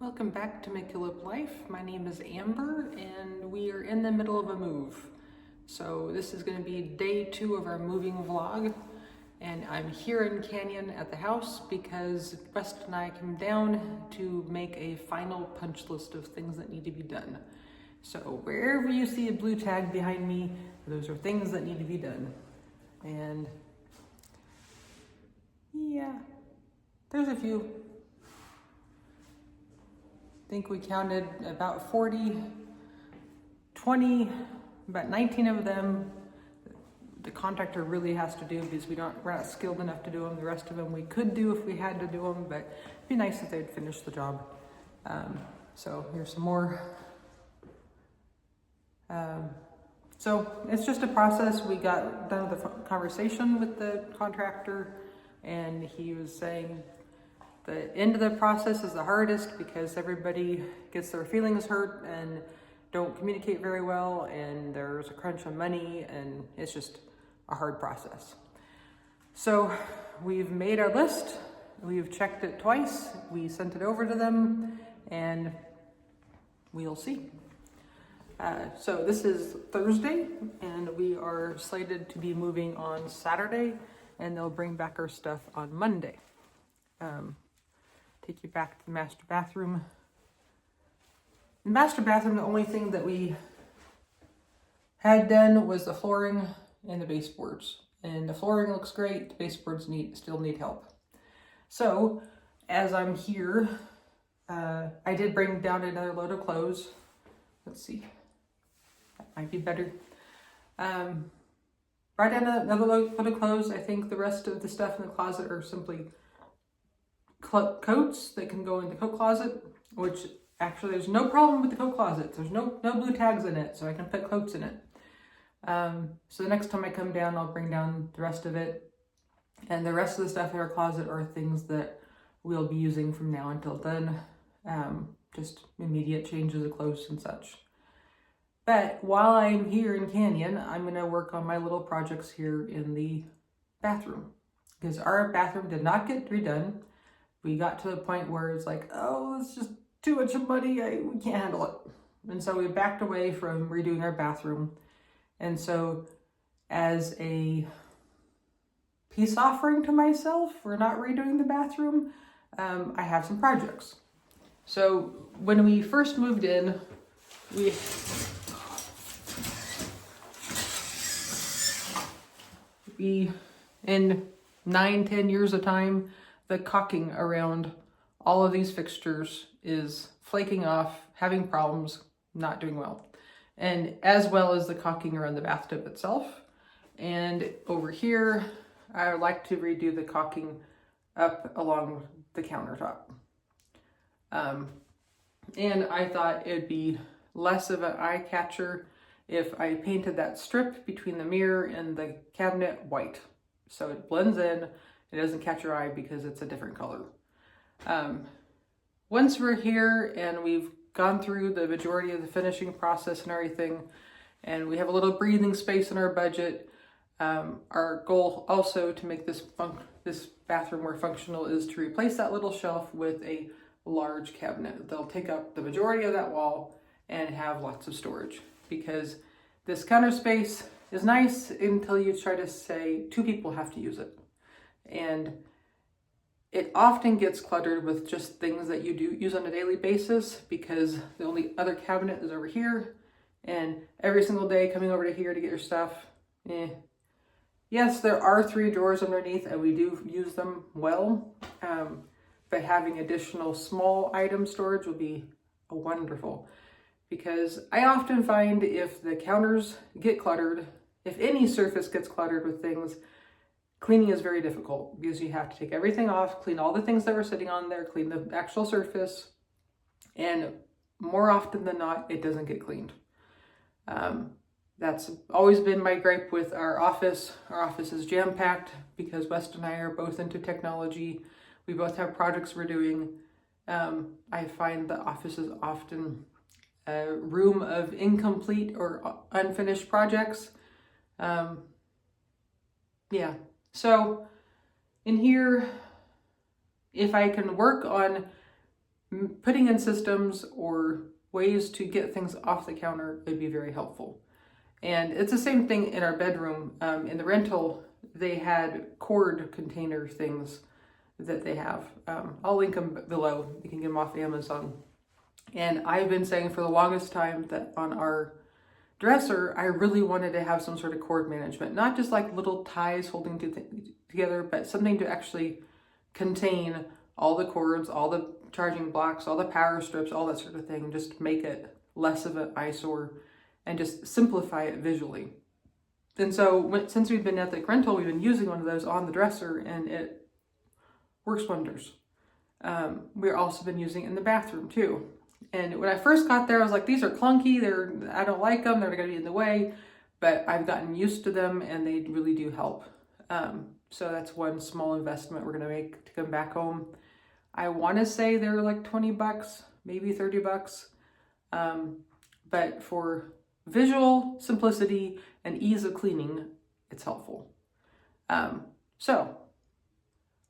Welcome back to mckilliplife. My name is Amber and we are in the middle of a move. So this is going to be day 2 of our moving vlog, and I'm here in Canyon at the house because West and I came down to make a final punch list of things that need to be done. So wherever you see a blue tag behind me, those are things that need to be done. And yeah, there's a few. I think we counted about 20, about 19 of them the contractor really has to do because we're not skilled enough to do them. The rest of them we could do if we had to do them, but it'd be nice if they'd finish the job. So here's some more. So it's just a process. We got done with the conversation with the contractor, and he was saying the end of the process is the hardest because everybody gets their feelings hurt and don't communicate very well, and there's a crunch on money, and it's just a hard process. So we've made our list, we've checked it twice, we sent it over to them, and we'll see. So this is Thursday, and we are slated to be moving on Saturday, and they'll bring back our stuff on Monday. Take you back to the master bathroom. The master bathroom, the only thing that we had done was the flooring and the baseboards. And the flooring looks great, the baseboards still need help. So, as I'm here, I did bring down another load of clothes. Let's see, that might be better. Brought down another load of clothes. I think the rest of the stuff in the closet are simply coats that can go in the coat closet, which actually there's no problem with the coat closet. There's no blue tags in it, so I can put coats in it. So the next time I come down, I'll bring down the rest of it. And the rest of the stuff in our closet are things that we'll be using from now until then. Just immediate changes of clothes and such. But while I'm here in Canyon, I'm going to work on my little projects here in the bathroom, because our bathroom did not get redone. We got to the point where it's like, oh, it's just too much money, we can't handle it. And so we backed away from redoing our bathroom. And so as a peace offering to myself for not redoing the bathroom, I have some projects. So when we first moved in, we in 9-10 years of time, the caulking around all of these fixtures is flaking off, having problems, not doing well. And as well as the caulking around the bathtub itself. And over here, I would like to redo the caulking up along the countertop. And I thought it'd be less of an eye catcher if I painted that strip between the mirror and the cabinet white. So it blends in, it doesn't catch your eye because it's a different color. Once we're here and we've gone through the majority of the finishing process and everything, and we have a little breathing space in our budget, our goal also to make this bathroom more functional is to replace that little shelf with a large cabinet. They'll take up the majority of that wall and have lots of storage, because this counter space is nice until you try to say 2 people have to use it. And it often gets cluttered with just things that you do use on a daily basis, because the only other cabinet is over here, and every single day coming over to here to get your stuff, Yes, there are 3 drawers underneath and we do use them well, but having additional small item storage will be wonderful, because I often find if the counters get cluttered, if any surface gets cluttered with things, cleaning is very difficult, because you have to take everything off, clean all the things that were sitting on there, clean the actual surface, and more often than not, it doesn't get cleaned. That's always been my gripe with our office. Our office is jam-packed because West and I are both into technology. We both have projects we're doing. I find the office is often a room of incomplete or unfinished projects. Yeah. So in here, if I can work on putting in systems or ways to get things off the counter would be very helpful. And it's the same thing in our bedroom. In the rental, they had cord container things that they have. I'll link them below. You can get them off Amazon. And I've been saying for the longest time that on our dresser, I really wanted to have some sort of cord management, not just like little ties holding together, but something to actually contain all the cords, all the charging blocks, all the power strips, all that sort of thing, just make it less of an eyesore and just simplify it visually. And so since we've been at the rental, we've been using one of those on the dresser and it works wonders. We've also been using it in the bathroom too. And when I first got there, I was like, these are clunky. I don't like them. They're going to be in the way, but I've gotten used to them and they really do help. So that's one small investment we're going to make to come back home. I want to say they're like $20, maybe $30. But for visual simplicity and ease of cleaning, it's helpful. So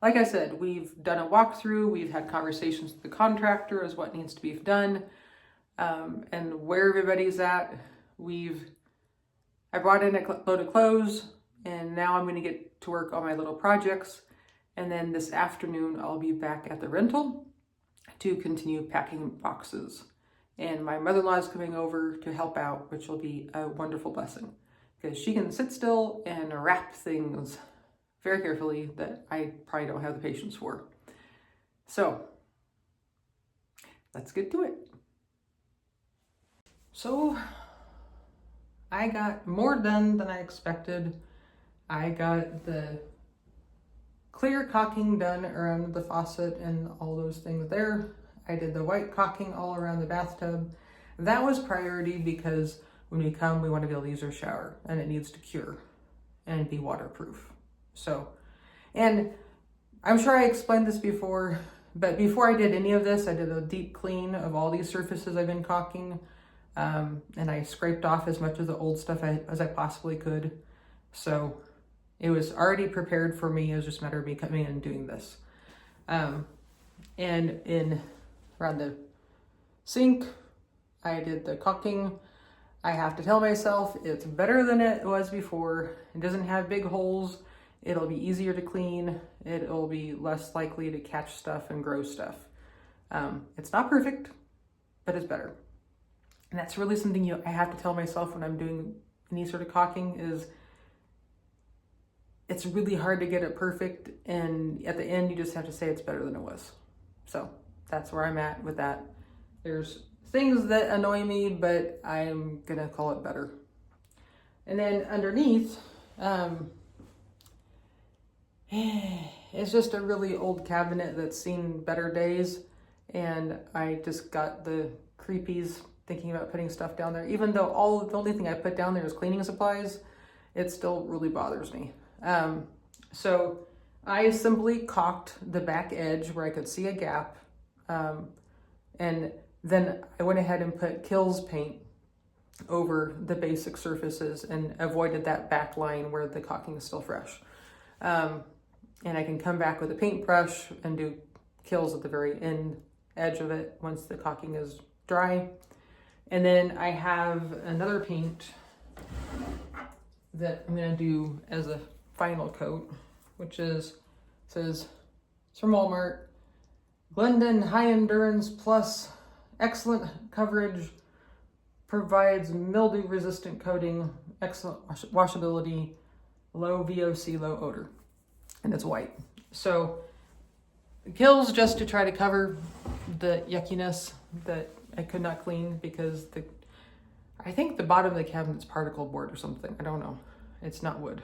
like I said, we've done a walkthrough, we've had conversations with the contractor as what needs to be done, and where everybody's at. I brought in a load of clothes, and now I'm going to get to work on my little projects. And then this afternoon, I'll be back at the rental to continue packing boxes. And my mother-in-law is coming over to help out, which will be a wonderful blessing because she can sit still and wrap things very carefully that I probably don't have the patience for. So let's get to it. So I got more done than I expected. I got the clear caulking done around the faucet and all those things there. I did the white caulking all around the bathtub. That was priority because when we come, we want to be able to use our shower and it needs to cure and be waterproof. So, and I'm sure I explained this before, but before I did any of this, I did a deep clean of all these surfaces I've been caulking. And I scraped off as much of the old stuff as I possibly could. So it was already prepared for me. It was just a matter of me coming in and doing this. And around the sink, I did the caulking. I have to tell myself it's better than it was before. It doesn't have big holes. It'll be easier to clean. It'll be less likely to catch stuff and grow stuff. It's not perfect, but it's better. And that's really something I have to tell myself when I'm doing any sort of caulking is it's really hard to get it perfect. And at the end, you just have to say it's better than it was. So that's where I'm at with that. There's things that annoy me, but I'm gonna call it better. And then underneath, it's just a really old cabinet that's seen better days. And I just got the creepies thinking about putting stuff down there. Even though the only thing I put down there is cleaning supplies, it still really bothers me. So I simply caulked the back edge where I could see a gap. And then I went ahead and put Kills paint over the basic surfaces and avoided that back line where the caulking is still fresh. And I can come back with a paintbrush and do Kills at the very end edge of it once the caulking is dry. And then I have another paint that I'm gonna do as a final coat, which says, it's from Walmart, Glendon High Endurance Plus, excellent coverage, provides mildew resistant coating, excellent washability, low VOC, low odor, and it's white. So it Kills just to try to cover the yuckiness that I could not clean because I think the bottom of the cabinet's particle board or something. I don't know. It's not wood.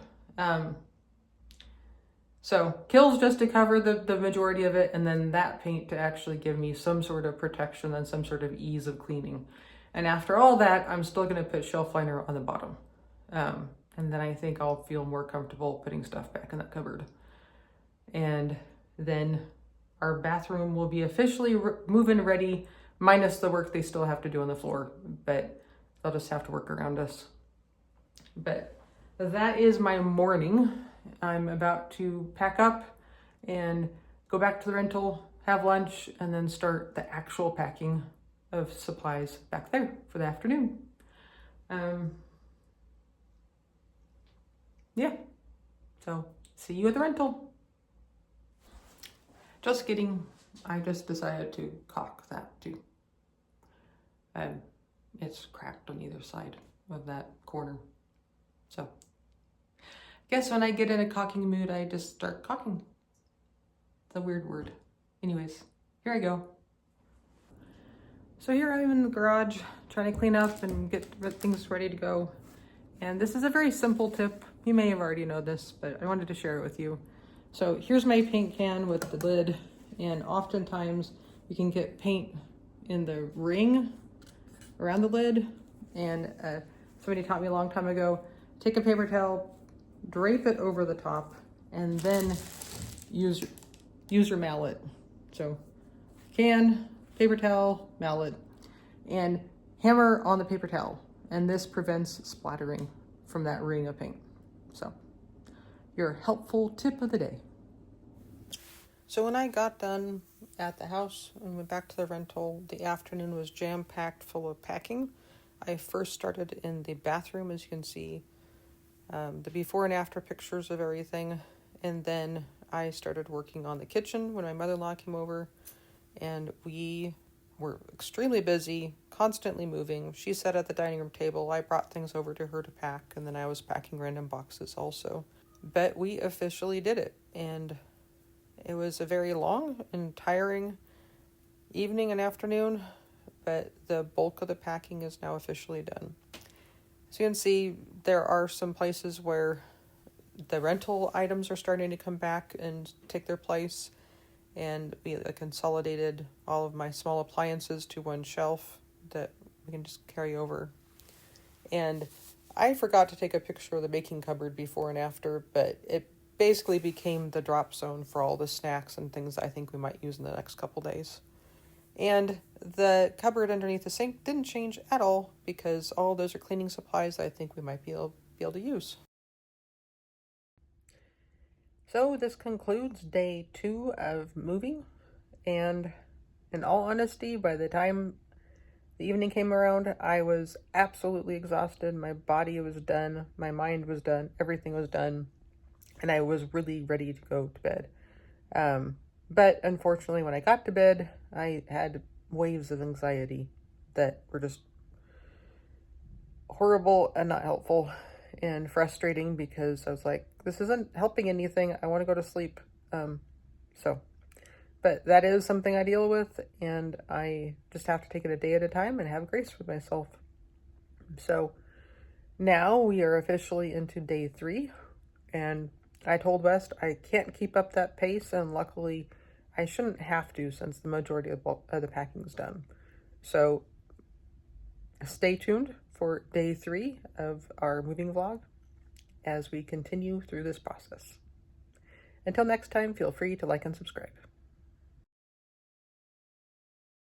So Kills just to cover the majority of it, and then that paint to actually give me some sort of protection and some sort of ease of cleaning. And after all that, I'm still going to put shelf liner on the bottom. And then I think I'll feel more comfortable putting stuff back in that cupboard. And then our bathroom will be officially move-in ready, minus the work they still have to do on the floor, but they'll just have to work around us. But that is my morning. I'm about to pack up and go back to the rental, have lunch, and then start the actual packing of supplies back there for the afternoon. Yeah, so see you at the rental. Just kidding. I just decided to caulk that too. It's cracked on either side of that corner. So I guess when I get in a caulking mood, I just start caulking. It's a weird word. Anyways, here I go. So here I am in the garage trying to clean up and get things ready to go. And this is a very simple tip. You may have already known this, but I wanted to share it with you. So here's my paint can with the lid, and oftentimes you can get paint in the ring around the lid. And somebody taught me a long time ago, take a paper towel, drape it over the top, and then use your mallet. So can, paper towel, mallet, and hammer on the paper towel. And this prevents splattering from that ring of paint. So your helpful tip of the day. So when I got done at the house and went back to the rental, the afternoon was jam-packed full of packing. I first started in the bathroom, as you can see, the before and after pictures of everything. And then I started working on the kitchen when my mother-in-law came over, and we were extremely busy, constantly moving. She sat at the dining room table. I brought things over to her to pack, and then I was packing random boxes also. But we officially did it, and it was a very long and tiring evening and afternoon, but the bulk of the packing is now officially done. So you can see there are some places where the rental items are starting to come back and take their place, and we consolidated all of my small appliances to one shelf that we can just carry over. And I forgot to take a picture of the baking cupboard before and after, but it basically became the drop zone for all the snacks and things I think we might use in the next couple days. And the cupboard underneath the sink didn't change at all, because all those are cleaning supplies I think we might be able to use. So this concludes day 2 of moving, and in all honesty, by the time the evening came around, I was absolutely exhausted. My body was done, my mind was done, everything was done, and I was really ready to go to bed. But unfortunately, when I got to bed, I had waves of anxiety that were just horrible and not helpful and frustrating, because I was like, this isn't helping anything. I want to go to sleep. But that is something I deal with, and I just have to take it a day at a time and have grace with myself. So now we are officially into day 3, and I told West I can't keep up that pace, and luckily I shouldn't have to, since the majority of the packing is done. So stay tuned for day 3 of our moving vlog as we continue through this process. Until next time, feel free to like and subscribe.